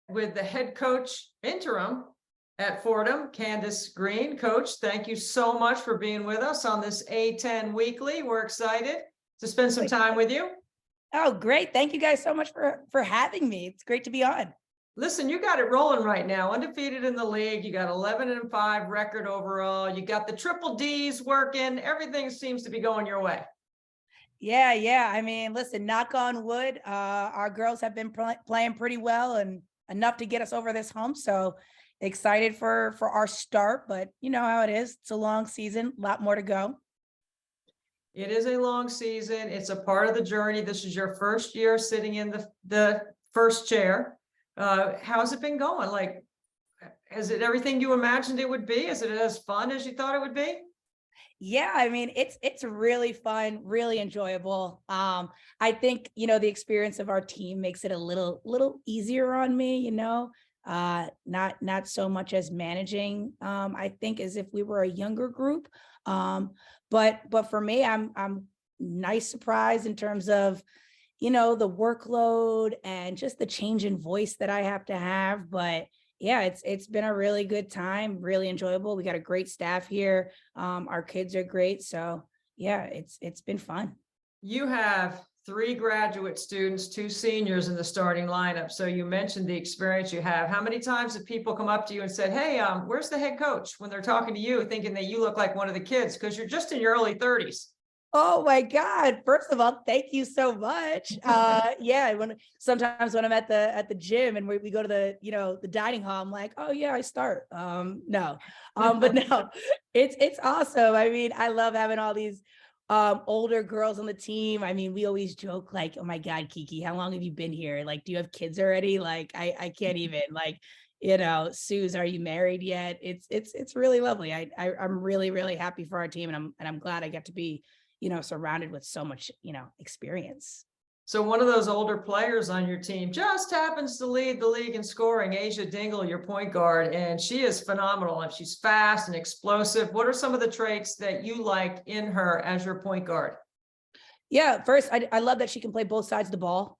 with the head coach interim at Fordham, Candice Green. Coach, thank you so much for being with us on this A10 Weekly. We're excited to spend some time with you. Oh, great. Thank you guys so much for having me. It's great to be on. Listen, you got it rolling right now, undefeated in the league. You got 11-5 record overall. You got the triple D's working. Everything seems to be going your way. Yeah. I mean, listen, knock on wood. Our girls have been playing pretty well and enough to get us over this hump. So excited for our start, but you know how it is. It's a long season, a lot more to go. It is a long season. It's a part of the journey. This is your first year sitting in the first chair. How's it been going? Like, is it everything you imagined it would be? Is it as fun as you thought it would be? Yeah, I mean, it's really fun, really enjoyable. I think, the experience of our team makes it a little easier on me, not so much as managing, I think, as if we were a younger group. But for me, I'm nice surprised in terms of, the workload and just the change in voice that I have to have. But yeah, it's been a really good time, really enjoyable. We got a great staff here. Our kids are great. So yeah, it's been fun. You have 3 graduate students, 2 seniors in the starting lineup. So you mentioned the experience you have. How many times have people come up to you and said, hey, where's the head coach, when they're talking to you, thinking that you look like one of the kids because you're just in your early 30s? Oh my God. First of all, thank you so much. Yeah, sometimes when I'm at the gym and we go to the dining hall, I'm like, oh yeah, I start. No. But no, it's awesome. I mean, I love having all these older girls on the team. I mean, we always joke like, oh my God, Kiki, how long have you been here? Like, do you have kids already? Like, I can't even, like, Suze, are you married yet? It's really lovely. I'm really happy for our team, and I'm glad I get to be surrounded with so much, experience. So one of those older players on your team just happens to lead the league in scoring, Asiah Dingle, your point guard, and she is phenomenal. And she's fast and explosive. What are some of the traits that you like in her as your point guard? Yeah, first, I love that she can play both sides of the ball.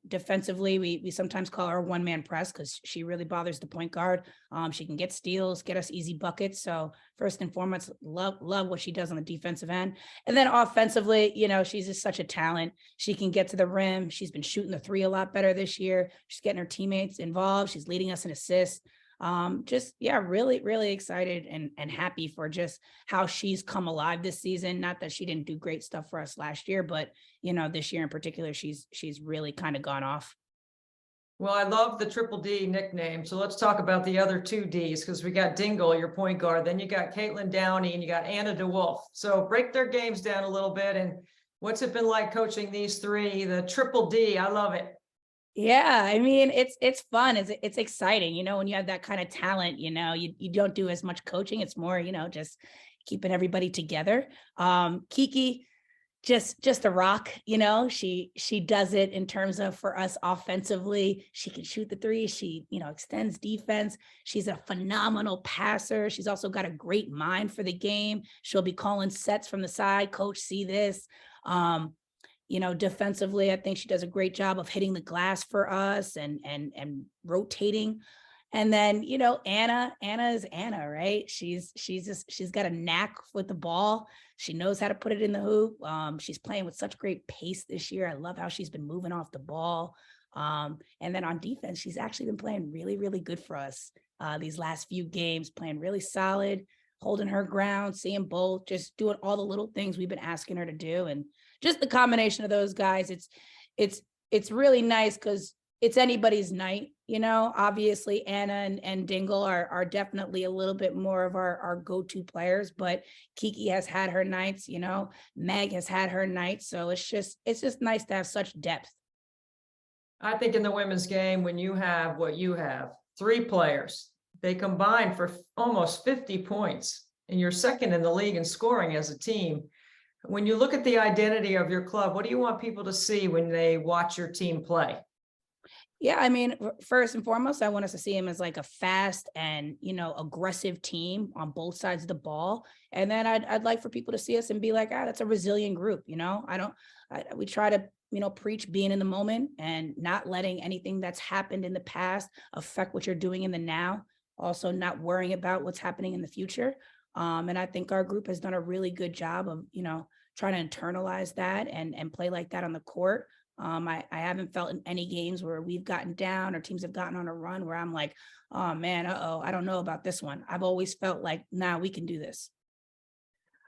Defensively, we sometimes call her a one-man press because she really bothers the point guard. She can get steals, get us easy buckets. So first and foremost, love what she does on the defensive end. And then offensively, she's just such a talent. She can get to the rim. She's been shooting the 3 a lot better this year. She's getting her teammates involved. She's leading us in assists. Really excited and happy for just how she's come alive this season. Not that she didn't do great stuff for us last year, but this year in particular, she's really kind of gone off. Well, I love the triple D nickname. So let's talk about the other 2 Ds, because we got Dingle, your point guard, then you got Caitlin Downey, and you got Anna DeWolfe. So break their games down a little bit. And what's it been like coaching these 3, the triple D? I love it. Yeah, I mean, it's fun. It's exciting, when you have that kind of talent, you don't do as much coaching. It's more, just keeping everybody together. Kiki, just a rock, she does it in terms of, for us offensively. She can shoot the 3. She, extends defense. She's a phenomenal passer. She's also got a great mind for the game. She'll be calling sets from the side. Coach, see this. Defensively, I think she does a great job of hitting the glass for us and rotating. And then, Anna is Anna, right? She's got a knack with the ball. She knows how to put it in the hoop. She's playing with such great pace this year. I love how she's been moving off the ball. And then on defense, she's actually been playing really good for us these last few games, playing really solid, holding her ground, seeing both, just doing all the little things we've been asking her to do. And just the combination of those guys, it's really nice because it's anybody's night, obviously Anna and Dingle are definitely a little bit more of our go-to players, but Kiki has had her nights, Meg has had her nights. So it's just nice to have such depth. I think in the women's game, when you have what you have, 3 players, they combine for almost 50 points, and you're second in the league in scoring as a team. When you look at the identity of your club, what do you want people to see when they watch your team play? Yeah, I mean, first and foremost, I want us to see him as like a fast and, aggressive team on both sides of the ball. And then I'd like for people to see us and be like, that's a resilient group. We try to preach being in the moment and not letting anything that's happened in the past affect what you're doing in the now. Also not worrying about what's happening in the future. And I think our group has done a really good job of, trying to internalize that and play like that on the court. I haven't felt in any games where we've gotten down or teams have gotten on a run where I'm like, oh man, I don't know about this one. I've always felt like, nah, we can do this.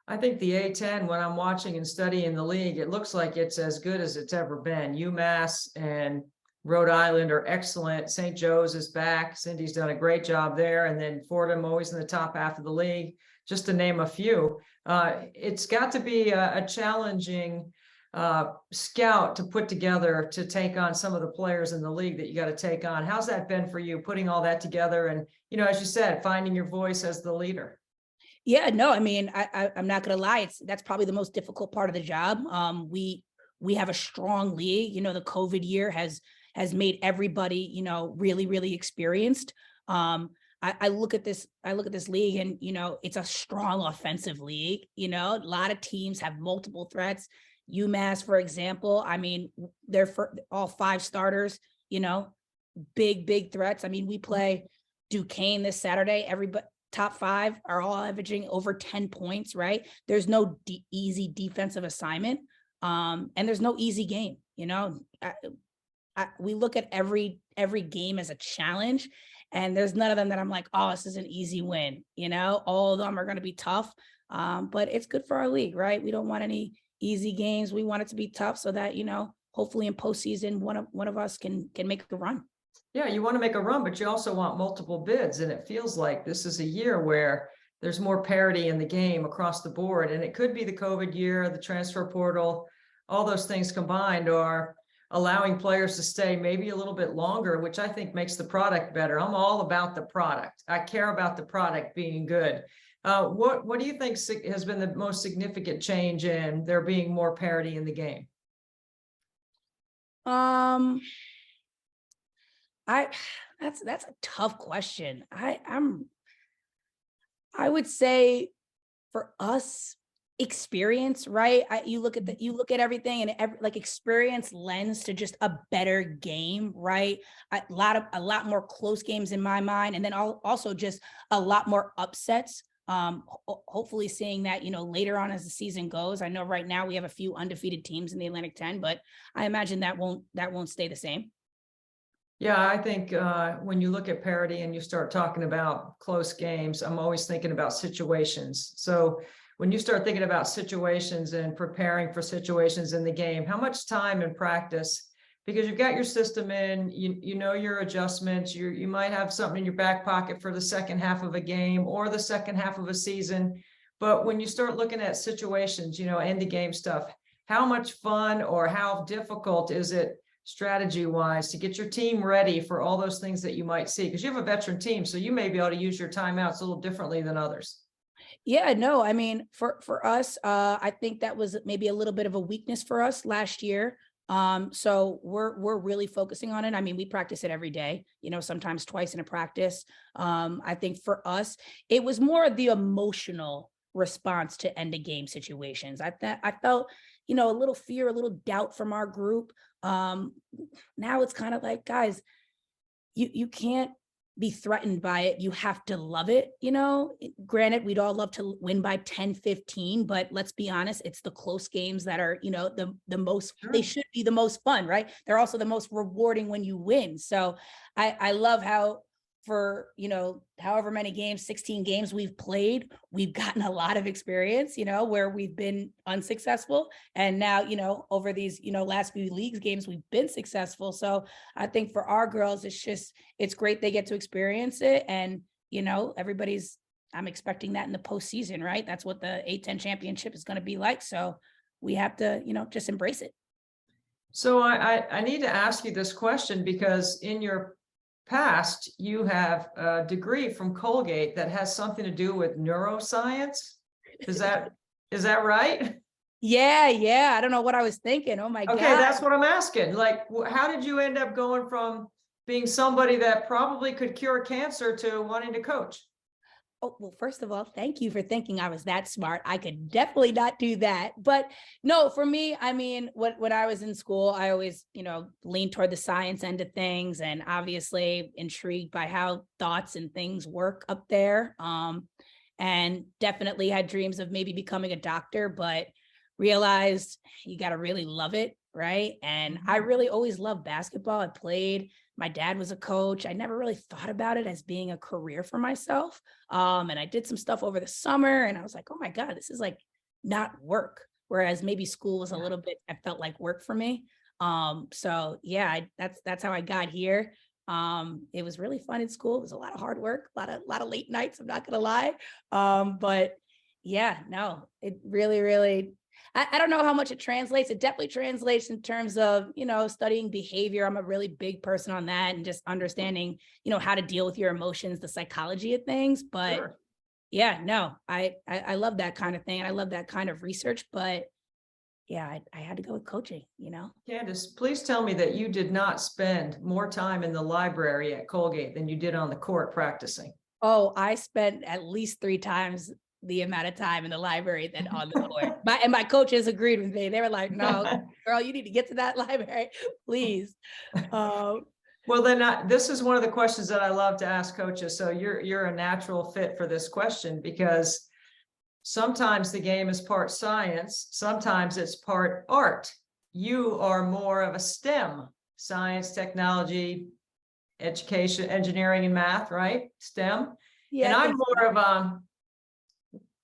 I think the A10, when I'm watching and studying the league, it looks like it's as good as it's ever been. UMass and Rhode Island are excellent. St. Joe's is back. Cindy's done a great job there. And then Fordham always in the top half of the league, just to name a few. It's got to be a challenging scout to put together to take on some of the players in the league that you got to take on. How's that been for you, putting all that together and, as you said, finding your voice as the leader? Yeah, no, I mean, I'm not going to lie. That's probably the most difficult part of the job. We have a strong league. The COVID year has made everybody, really, really experienced. I look at this league and, it's a strong offensive league. A lot of teams have multiple threats. UMass, for example, I mean, they're for all 5 starters, big threats. I mean, we play Duquesne this Saturday. Everybody, top 5 are all averaging over 10 points, right? There's no easy defensive assignment. And there's no easy game, we look at every game as a challenge, and there's none of them that I'm like, oh, this is an easy win. All of them are going to be tough. But it's good for our league, right? We don't want any easy games. We want it to be tough so that, hopefully in postseason, one of us can make a run. Yeah, you want to make a run, but you also want multiple bids. And it feels like this is a year where there's more parity in the game across the board. And it could be the COVID year, the transfer portal, all those things combined are allowing players to stay maybe a little bit longer, which I think makes the product better. I'm all about the product. I care about the product being good. What do you think has been the most significant change in there being more parity in the game? That's a tough question. I would say for us, experience, right? You look at everything and like experience lends to just a better game, right? A lot more close games in my mind, and then also just a lot more upsets. Hopefully seeing that, later on as the season goes. I know right now we have a few undefeated teams in the Atlantic 10, but I imagine that won't stay the same. Yeah, I think when you look at parity and you start talking about close games, I'm always thinking about situations. So when you start thinking about situations and preparing for situations in the game, how much time and practice, because you've got your system in, you know your adjustments, you might have something in your back pocket for the second half of a game or the second half of a season. But when you start looking at situations, end of game stuff, how much fun or how difficult is it strategy wise to get your team ready for all those things that you might see? Because you have a veteran team, so you may be able to use your timeouts a little differently than others. Yeah, no, I mean, for us, I think that was maybe a little bit of a weakness for us last year. So we're really focusing on it. I mean, we practice it every day, sometimes twice in a practice. I think for us, it was more of the emotional response to end of game situations. I felt, a little fear, a little doubt from our group. Now it's kind of like, guys, you can't be threatened by it. You have to love it. Granted, we'd all love to win by 10, 15, but let's be honest, it's the close games that are, the most, Sure. They should be the most fun, right? They're also the most rewarding when you win. So I love how for, however many games, 16 games we've played, we've gotten a lot of experience, where we've been unsuccessful. And now, over these, last few leagues games, we've been successful. So I think for our girls, it's great they get to experience it. And, I'm expecting that in the postseason, right? That's what the A10 championship is going to be like. So we have to, just embrace it. So I need to ask you this question, because in your past, you have a degree from Colgate that has something to do with neuroscience. Is that right? Yeah. I don't know what I was thinking. Oh my God. Okay, that's what I'm asking. Like, how did you end up going from being somebody that probably could cure cancer to wanting to coach? Oh, well, first of all, thank you for thinking I was that smart. I could definitely not do that. But no, for me, I mean, when I was in school, I always, leaned toward the science end of things, and obviously intrigued by how thoughts and things work up there. And definitely had dreams of maybe becoming a doctor, but realized you got to really love it, right? And I really always loved basketball. I played. My dad was a coach. I never really thought about it as being a career for myself. And I did some stuff over the summer, and I was like, oh my God, this is like not work. Whereas maybe school was a little bit, I felt like work for me. So yeah, that's how I got here. It was really fun in school. It was a lot of hard work, a lot of late nights, I'm not gonna lie. But yeah, no, it really, I don't know how much it translates. It definitely translates in terms of, studying behavior. I'm a really big person on that, and just understanding, how to deal with your emotions, the psychology of things. But Sure. yeah, no, I love that kind of thing. And I love that kind of research, but yeah, I had to go with coaching. Candice, please tell me that you did not spend more time in the library at Colgate than you did on the court practicing. Oh, I spent at least 3 times the amount of time in the library than on the court. My coaches agreed with me. They were like, no, girl, you need to get to that library, please. Well, then this is one of the questions that I love to ask coaches. So you're a natural fit for this question, because sometimes the game is part science, sometimes it's part art. You are more of a STEM, science, technology, education, engineering, and math, right? STEM. Yeah, And I I'm think more of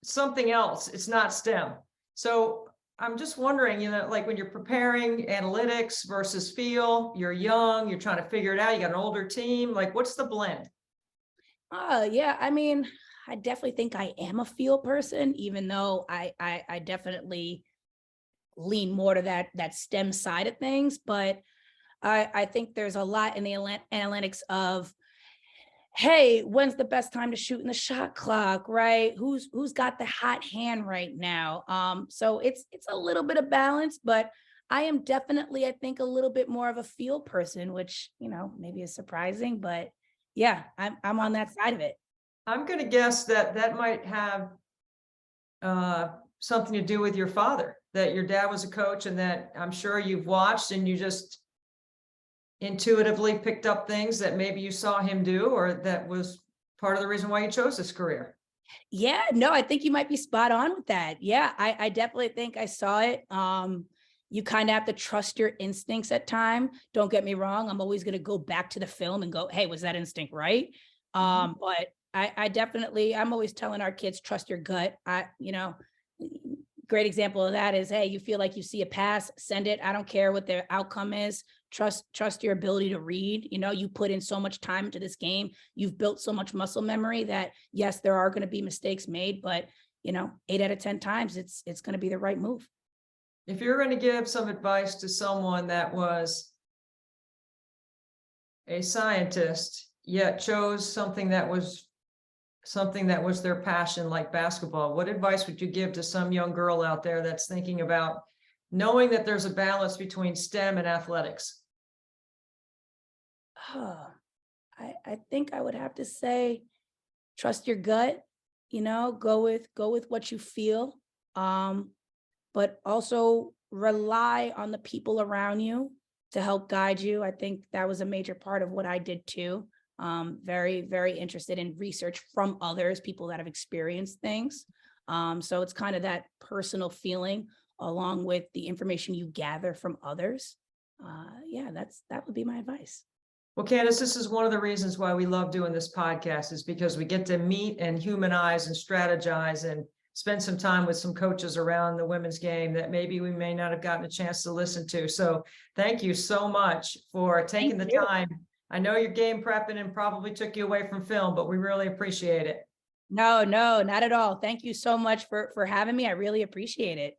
something else. It's not STEM. So I'm just wondering, like when you're preparing analytics versus feel, you're young, you're trying to figure it out, you got an older team, like what's the blend? yeah, I mean, I definitely think I am a feel person, even though I definitely lean more to that STEM side of things. But I think there's a lot in the analytics of, hey, when's the best time to shoot in the shot clock, right? Who's got the hot hand right now? So it's a little bit of balance, but I am definitely, I think, a little bit more of a feel person, which, maybe is surprising, but yeah, I'm on that side of it. I'm going to guess that might have something to do with your father, that your dad was a coach, and that I'm sure you've watched and you just intuitively picked up things that maybe you saw him do, or that was part of the reason why you chose this career. Yeah, no, I think you might be spot on with that. Yeah, I definitely think I saw it. You kind of have to trust your instincts at time. Don't get me wrong. I'm always going to go back to the film and go, hey, was that instinct right? But I definitely, I'm always telling our kids, trust your gut. Great example of that is, hey, you feel like you see a pass, send it. I don't care what the outcome is. Trust your ability to read. You put in so much time into this game. You've built so much muscle memory that yes, there are going to be mistakes made, but 8 out of 10 times it's going to be the right move. If you're going to give some advice to someone that was a scientist, yet chose something that was their passion, like basketball, what advice would you give to some young girl out there that's thinking about knowing that there's a balance between STEM and athletics? I think I would have to say, trust your gut, go with what you feel. But also rely on the people around you to help guide you. I think that was a major part of what I did too. Very, very interested in research from others, people that have experienced things. So it's kind of that personal feeling along with the information you gather from others. Yeah, that would be my advice. Well, Candice, this is one of the reasons why we love doing this podcast, is because we get to meet and humanize and strategize and spend some time with some coaches around the women's game that maybe we may not have gotten a chance to listen to. So thank you so much for taking the time. I know you're game prepping and probably took you away from film, but we really appreciate it. No, not at all. Thank you so much for having me. I really appreciate it.